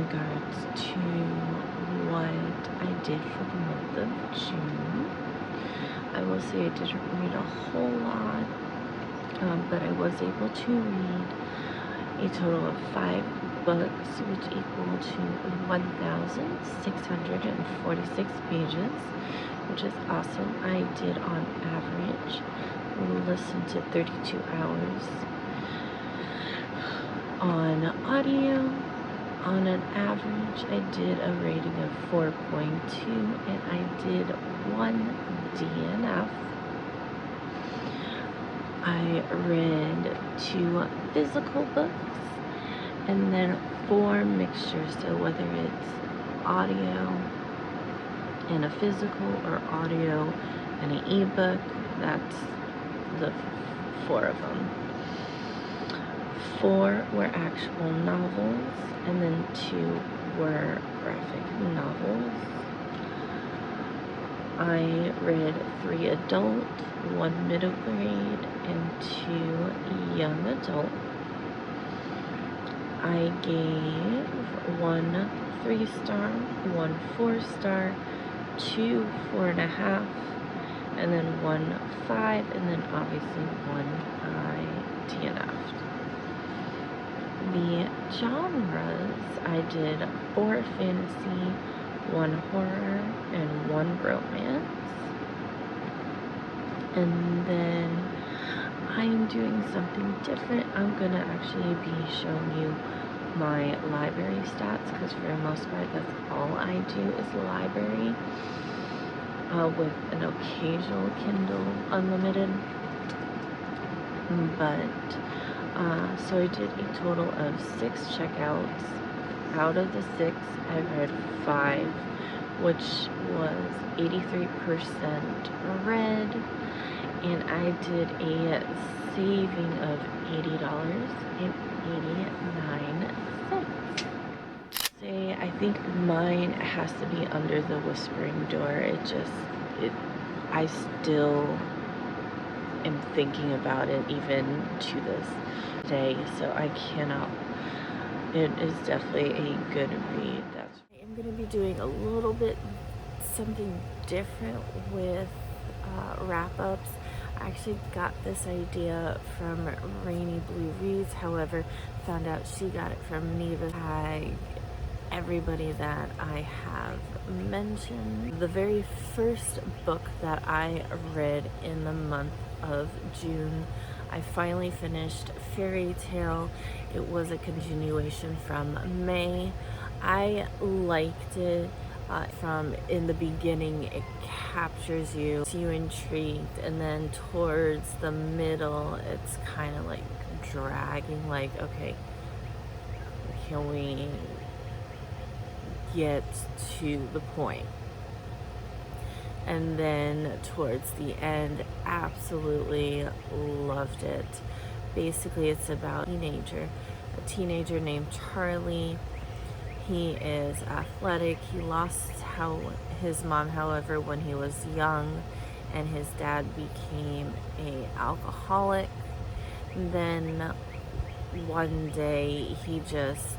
regards to what I did for the month of June. I will say I didn't read a whole lot, but I was able to read a total of 5 books, which equal to 1,646 pages, which is awesome. I did on average listen to 32 hours on audio. On an average, I did a rating of 4.2, and I did 1 DNF. I read 2 physical books and then 4 mixtures, so whether it's audio and a physical or audio and an ebook, that's the 4 of them. 4 were actual novels, and then 2 were graphic novels. I read 3 adult, 1 middle grade, and 2 young adult. I gave 1 3-star, 1 4-star, 2 4.5, and then 1 5, and then obviously 1 I DNF'd. The genres, I did 4 fantasy, 1 horror, and 1 romance. And then I'm doing something different. I'm gonna actually be showing you my library stats, because for the most part that's all I do is library, with an occasional Kindle Unlimited. But so I did a total of 6 checkouts. Out of the 6, I read 5, which was 83% read, and I did a saving of $80.89. Say, I think mine has to be Under the Whispering Door. I still am thinking about it even to this day, so I cannot. It is definitely a good read. I am going to be doing a little bit something different with wrap-ups. I actually got this idea from Rainy Blue Reads, however, found out she got it from Neva. Everybody that I have mentioned. The very first book that I read in the month of June, I finally finished Fairy Tale. It was a continuation from May. I liked it. From in the beginning, it captures you, gets you intrigued, and then towards the middle, it's kind of like dragging, like, okay, can we get to the point? And then towards the end, absolutely loved it. Basically, it's about a teenager named Charlie. He is athletic. He lost his mom, however, when he was young, and his dad became an alcoholic. And then one day he just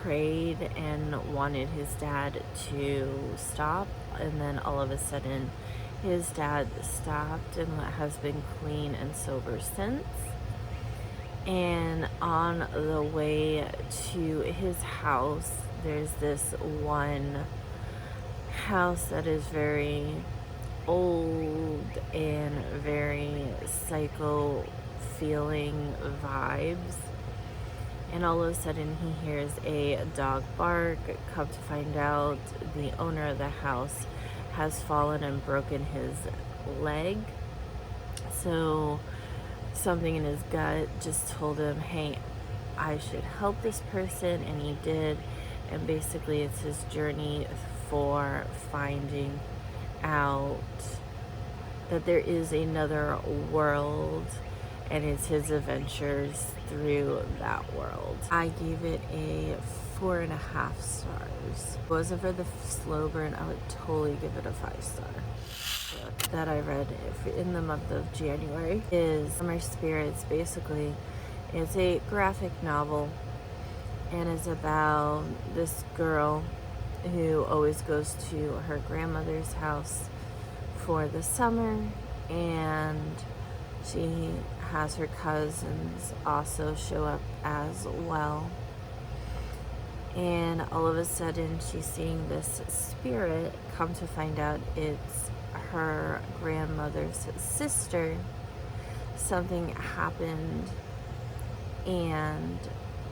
prayed and wanted his dad to stop, and then all of a sudden his dad stopped and has been clean and sober since. And on the way to his house, there's this one house that is very old and very psycho feeling vibes. And all of a sudden he hears a dog bark. Come to find out, the owner of the house has fallen and broken his leg. So something in his gut just told him, hey, I should help this person, and he did. And basically it's his journey for finding out that there is another world, and it's his adventures through that world. I gave it a 4.5 stars. If it wasn't for the slow burn, I would totally give it a 5-star. Book that I read in the month of January is Summer Spirits. Basically, it's a graphic novel, and is about this girl who always goes to her grandmother's house for the summer, and she has her cousins also show up as well. And all of a sudden she's seeing this spirit. Come to find out it's her grandmother's sister. Something happened, and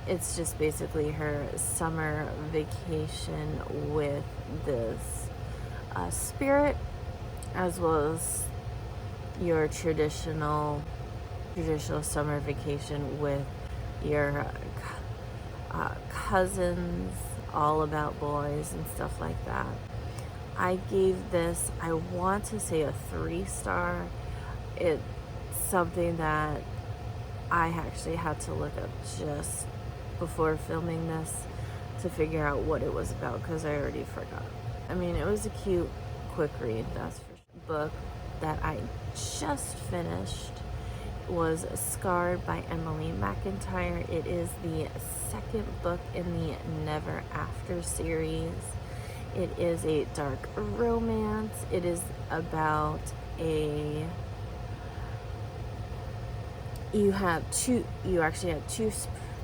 it's just basically her summer vacation with this spirit, as well as your traditional summer vacation with your cousins, all about boys and stuff like that. I gave this, I want to say, a 3-star. It's something that I actually had to look up just before filming this to figure out what it was about, because I already forgot. I mean, it was a cute, quick read, that's for sure. Book that I just finished was Scarred by Emily McIntyre. It is the second book in the Never After series. It is a dark romance. It is about you actually have two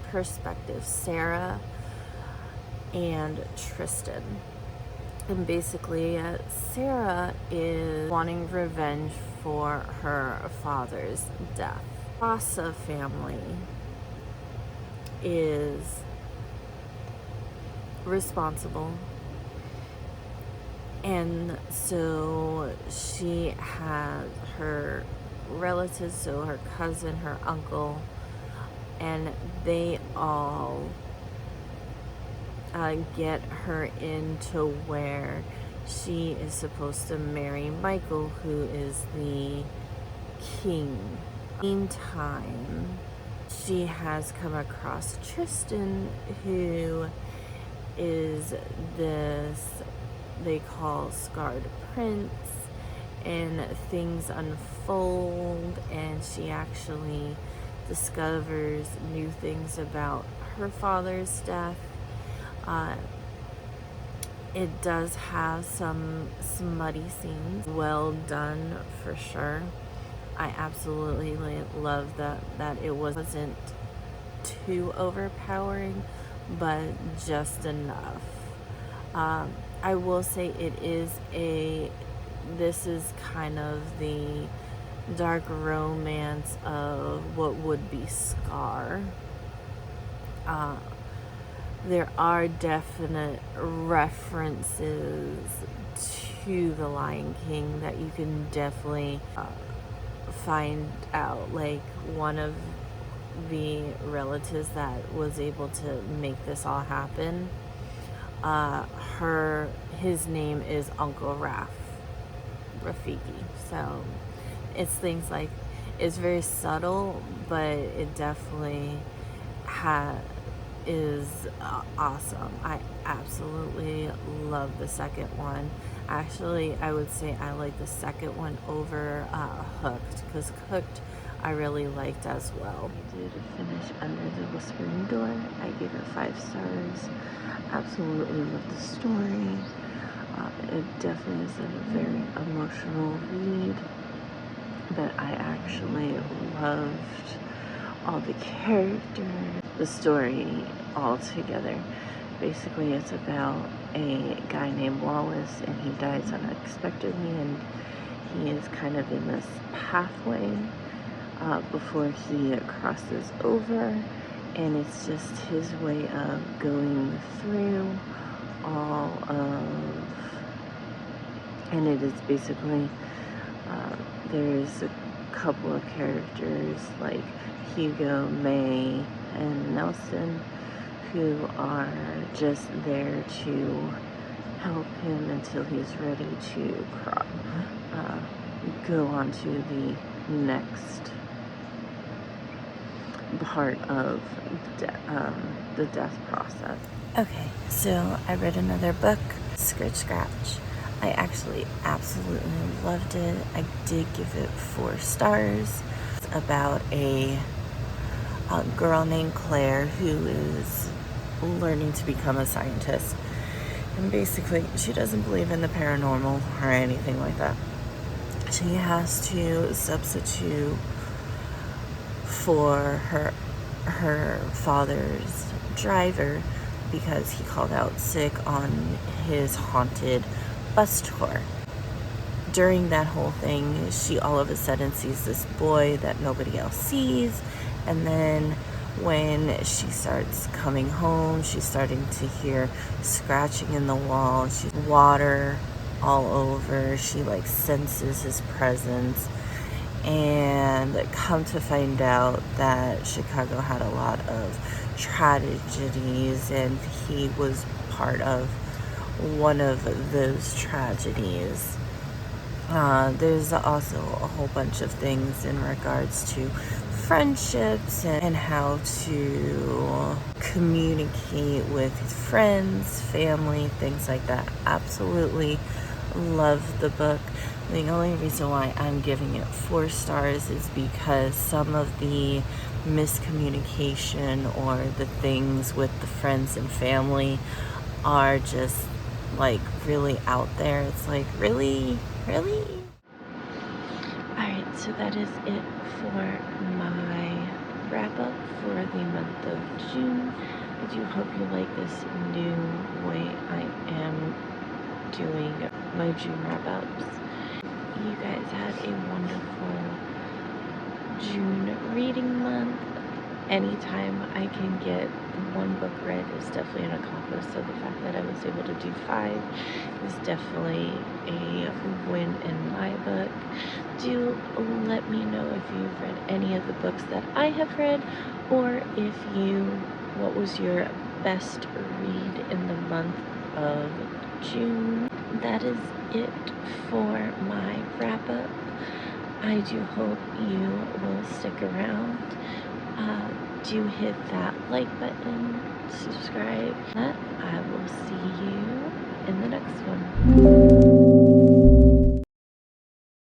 perspectives, Sarah and Tristan. And basically, Sarah is wanting revenge for her father's death. Fossa family is responsible, and so she has her relatives, so her cousin, her uncle, and they all get her into where she is supposed to marry Michael, who is the king. Meantime, she has come across Tristan, who is this, they call Scarred Prince, and things unfold, and she actually discovers new things about her father's death. It does have some smutty scenes. Well done for sure. I absolutely love that it wasn't too overpowering, but just enough. I will say this is kind of the dark romance of what would be Scar. There are definite references to The Lion King that you can definitely find out. Like, one of the relatives that was able to make this all happen, his name is Uncle Rafiki. So it's things like, it's very subtle, but it definitely is awesome. I absolutely love the second one. Actually, I would say I like the second one over Hooked, because Hooked I really liked as well. I did finish Under the Whispering Door. I gave it 5 stars. Absolutely love the story. It definitely is a very emotional read, but I actually loved all the characters, the story altogether. Basically, it's about a guy named Wallace, and he dies unexpectedly, and he is kind of in this pathway before he crosses over, and it's just his way of going through all of, and it is basically, there's a couple of characters like Hugo, May, and Nelson, who are just there to help him until he's ready to go on to the next part of the death process. Okay, so I read another book, Scratch. I actually absolutely loved it. I did give it 4 stars. It's about a girl named Claire who is learning to become a scientist. And basically, she doesn't believe in the paranormal or anything like that. She has to substitute for her father's driver because he called out sick on his haunted bus tour. During that whole thing, she all of a sudden sees this boy that nobody else sees, and then when she starts coming home, she's starting to hear scratching in the wall. She's water all over. She like senses his presence, and come to find out that Chicago had a lot of tragedies, and he was part of one of those tragedies. There's also a whole bunch of things in regards to friendships and how to communicate with friends, family, things like that. Absolutely love the book. The only reason why I'm giving it 4 stars is because some of the miscommunication or the things with the friends and family are just like really out there. It's like, really? Alright, so that is it for my wrap up for the month of June. I do hope you like this new way I am doing my June wrap ups. You guys had a wonderful June reading month. Anytime I can get one book read is definitely an accomplishment. So the fact that I was able to do 5 is definitely a win in my book. Do let me know if you've read any of the books that I have read, or what was your best read in the month of June. That is it for my wrap up. I do hope you will stick around. Do hit that like button, subscribe. I will see you in the next one.